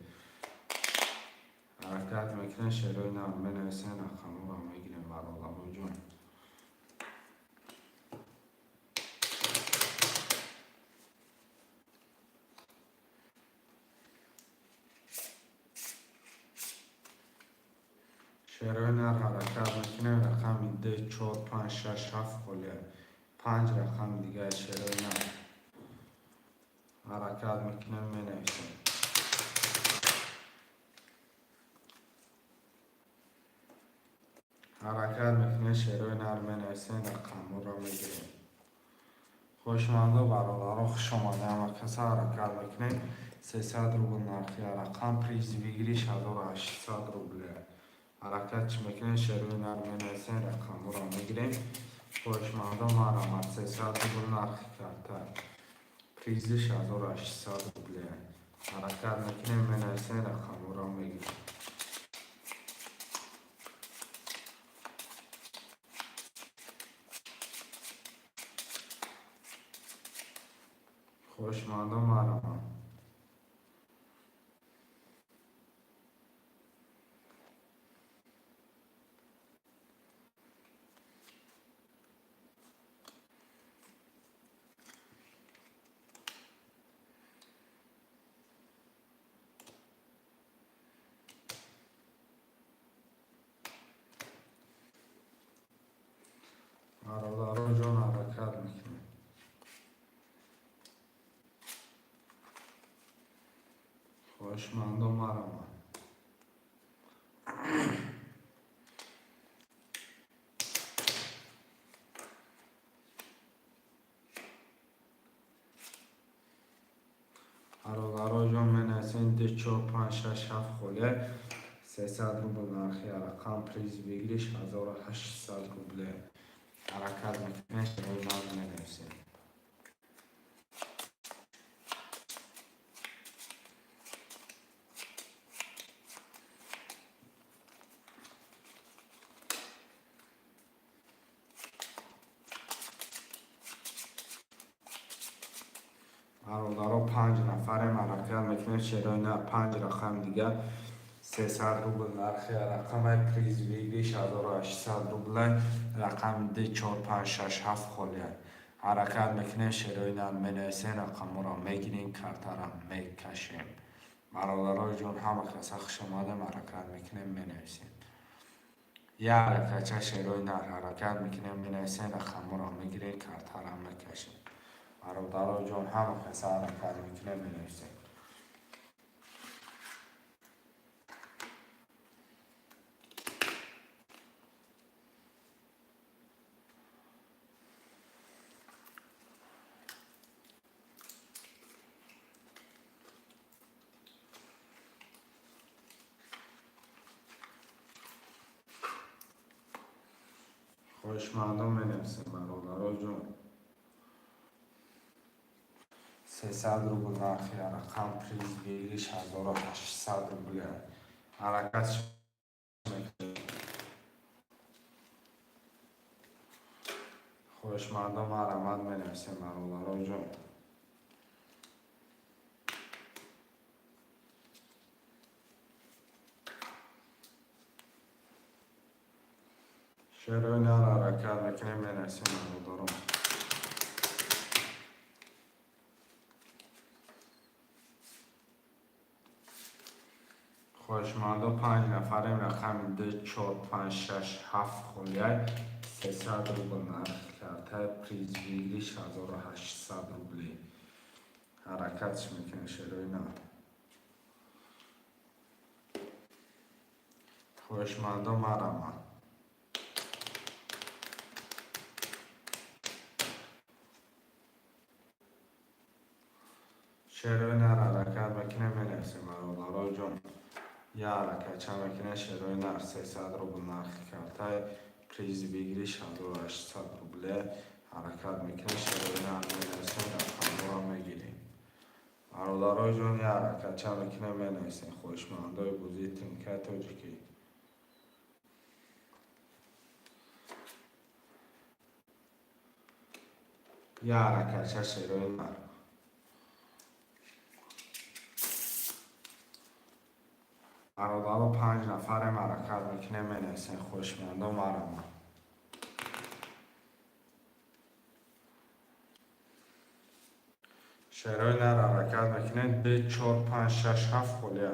[SPEAKER 1] حرکت میکنه شروع نر منویسیم رقم رو میگیریم برای جان. شروع نر حرکت میکنه رقم 2 4 5 6 7 کلیه 5 رقم دیگه شروع نر حرکت میکنه منویسیم. حرکت میکنه شروع نر منویسیم رقم رو میگیریم. خوشمانده برادران خوش آمده. همه کسا حرکت میکنه 300 روبل نرخی رقم پریز بگیریش 1800 روبله. حرکت میکنه شروع نر منویسیم رقم رو میگیریم. خوشمانده مرامت 300 روبل نرخی کرده پریزش 1800 روبله. حرکت میکنه منویسیم رقم رو میگیریم. خوشمانده مرامت برادران جان حرکت میکنه. خوشمانده مرامت برادران جان منویسیم 2 4 5 6 7 خوله 300 روبل نرخی رقم پریز بگیریش 1800 روبله. حرکت میکنه شروع نر منویسیم. برادران 5 نفریم. حرکت میکنه شروع نر 5 رقم دیگه 300 روبل نرخی رقم پریز بگیریش 1800 روبله. رقم 2 4 5 6 7 خوله. حرکت میکنه شروع نر منویسیم رقم را میگیریم کرتا را میکشیم. برادرای جان همه کسا خوش آمده. حرکت میکنه منویسیم. یه حرکت چه شروع نر حرکت میکنه منویسیم رقم را میگیریم کرتا را میکشیم. برادرای جان همه کسا حرکت میکنه منویسیم. خوشمندم منویسیم برادرای جان 300 روبل نرخی رقم پریز بگیریش 1800 روبله. حرکت خوشمندم مرامت منویسیم برادرای جان. شروع نر حرکت میکنه منویسیم برادران. خوشمندم 5 نفریم. رقم 2 4 5 6 7 خولیه 300 روبل نرخ کرده پریز بگیریش 1800 روبله. حرکتش میکنه شروع نر. خوشمندم مرامت شروع نر حرکت میکنه مینویسیم برادرای جان. یا حرکت چه میکنه شروع نر 300 روبل نرخ کرده پریز بگیریش 1800 روبله حرکت میکنه شروع نر مینویسیم رقم رو میگیریم. برادرای جان یا حرکت چه میکنه مینویسیم خوشمندای بوزی تنکه توجیکی. یا حرکت چه شروع نر برادرها 5 نفر حرکت میکنه مینویسیم خوشمندا مرما. شروع نر حرکت میکنه 2 4 5 6 7 خلیه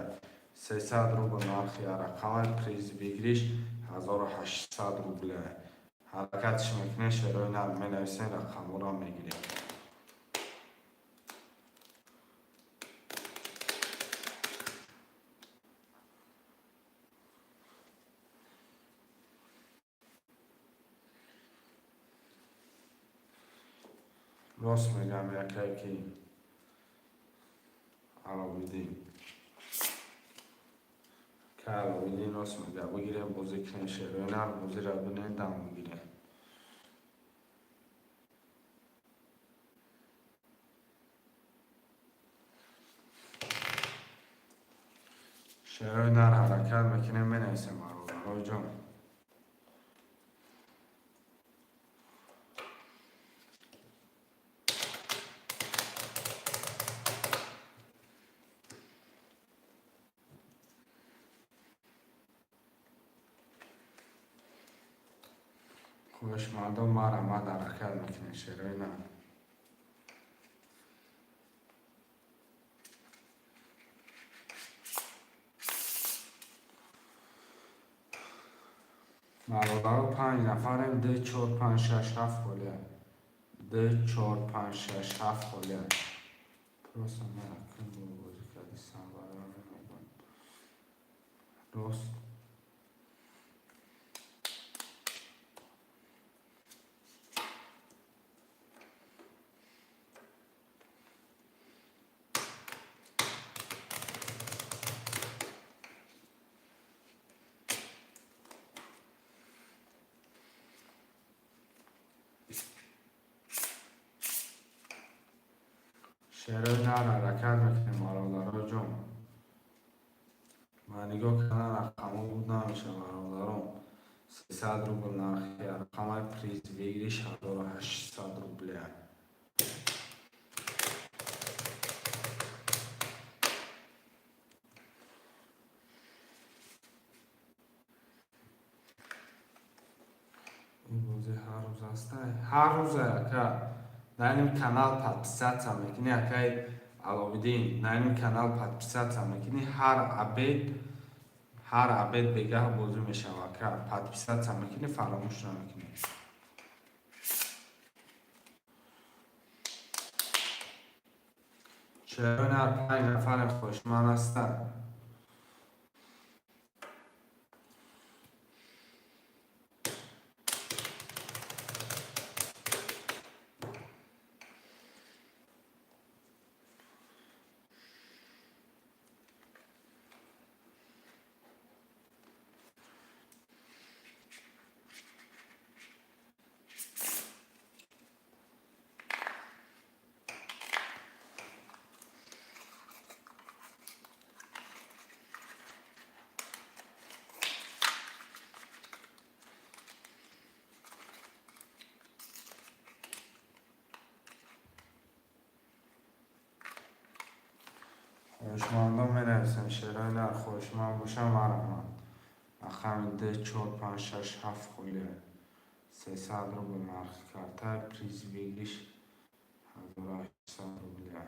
[SPEAKER 1] 300 روبل نرخی رقم پریز بگیریش 1800 روبله حرکتش میکنه شروع نر مینویسیم رقم را میگیریم. راست میگم یکی که علاویدین که علاویدین راست میگه بگیره بازی کنه شروع نر بازی را بینه دم میگیره. شروع نر حرکت میکنه مینویسیم برادرای جان. خوشمندا مرما حرکت میکنه شروع نر برادرها 5 نفریم 2 4 5 6 7 خلیه 2 4 5 6 7 خلیه راست میگم بازی کردی سن برای میگم راست. شروع نر حرکت میکنیم برادرای جان. من نگاه کردن رقم بود نمیشه برادران 300 روبل نرخی رقم پریز بگیریش 1800 روبله. این بازی هر روز هسته هر روز که در این کانال подписаться میکنی که علاویدین در این کانال подписаться میکنی هر عبید بگه بازی میشه که подписаться میکنی فراموش نمیکنی. چرا نه 5 نفر خوشمند هستن. خوشمندان می نویسیم شعرهای نر خوشمند باشم مرمان رقم 2 4 5 6 7 خلیه 300 روبل نرخ کرده پریز بگیریش 1800 روبله.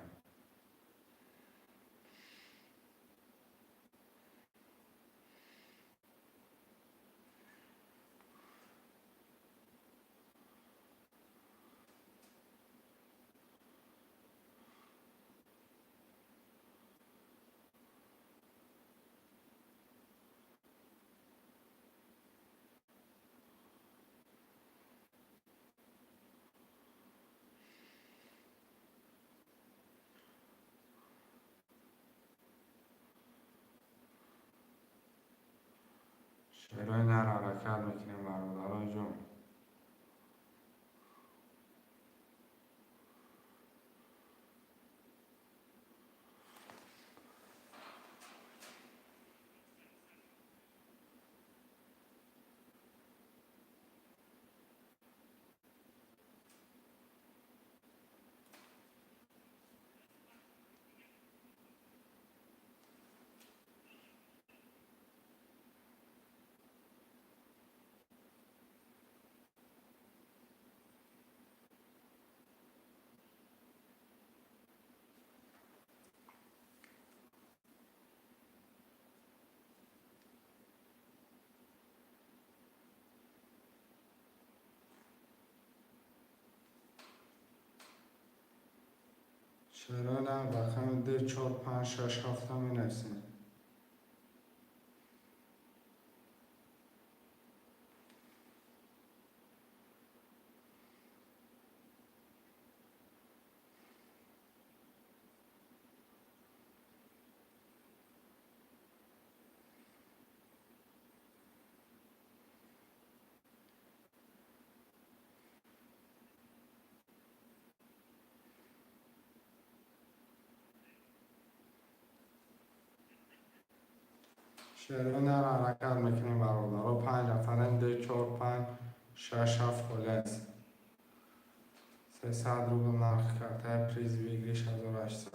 [SPEAKER 1] شعرهای نر حرکت میکنیم برادران جون. شعرهای نر رقم 2 4 5 6 7 می نویسیم. شعرهای نر حرکت میکنیم برادران. 5 نفرن 2 4 5 6 7 خلاص 300 روبل نرخ کرده پریز بگیریش 1800.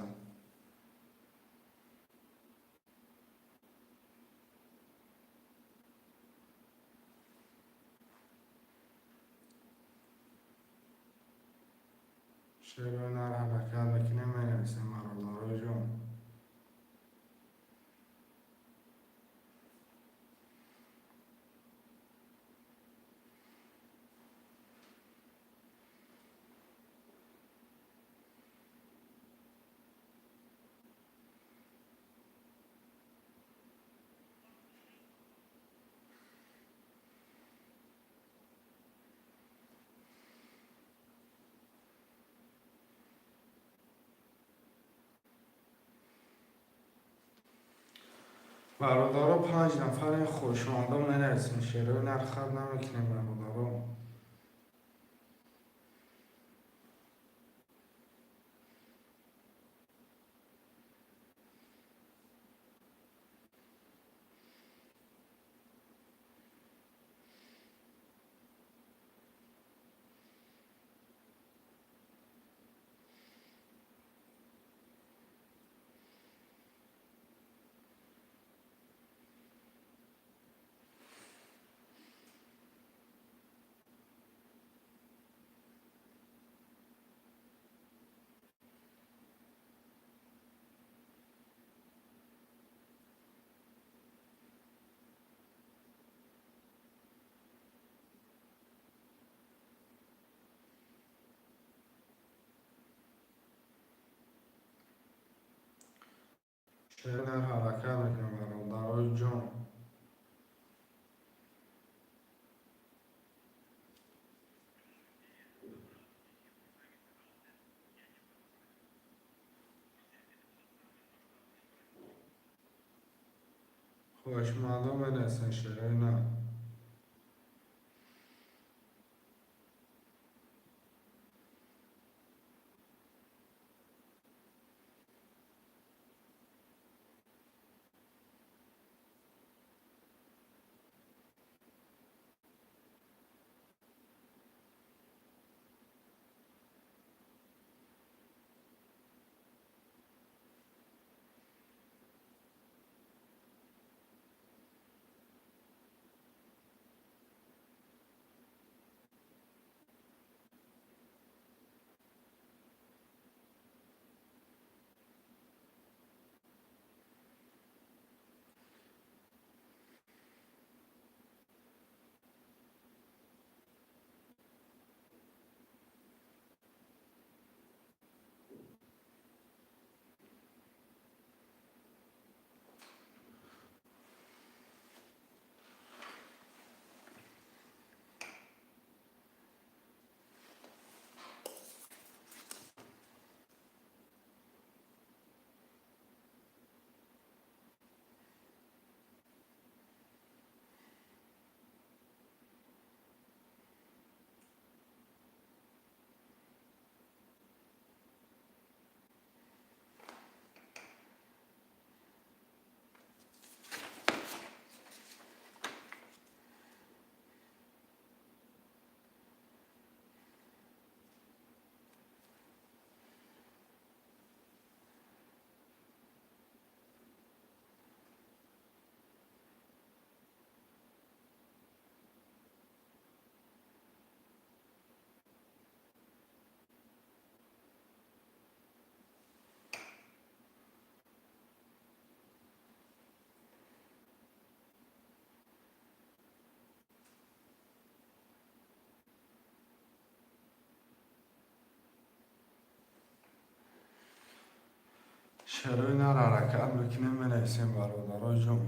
[SPEAKER 1] شعرهای نر حرکت میکنیم می نویسیم برادران جون. برادران 5 نفر خوشمانده می نویسیم. شعرهای نر خط نمیکنیم برادران. شعرهای نر حرکت میکنیم برادران جون. خوشمانده می نویسیم شعرهای نر. چرا اینا رو حرکت میکنیم بنویسیم برادرای جون.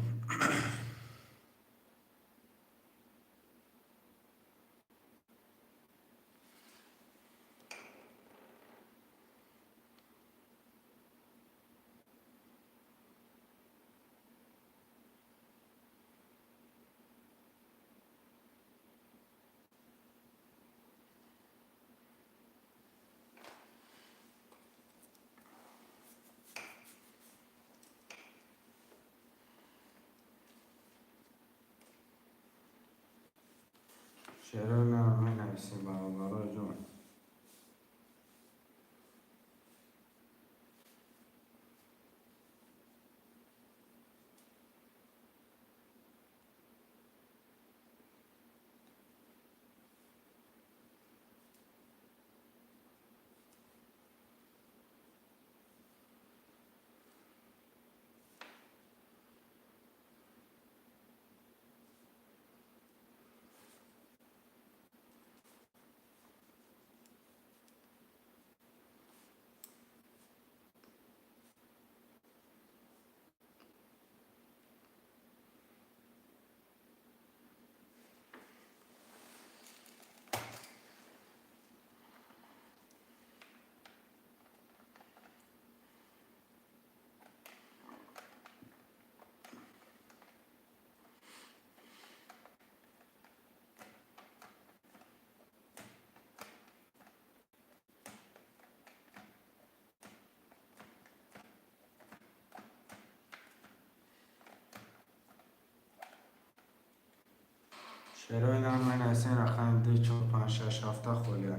[SPEAKER 1] چرا اینا رو مینویسیم برادرای جون. چرا اینا رو مینویسیم رقم 2 4 5 6 7 خالیه.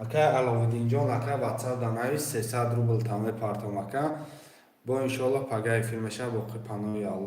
[SPEAKER 1] Ака Аловиддинҷон ака WhatsApp данави 300 рубл тамои партомака бо иншоаллоҳ пагаи филмеша боқи панои Аллоҳ.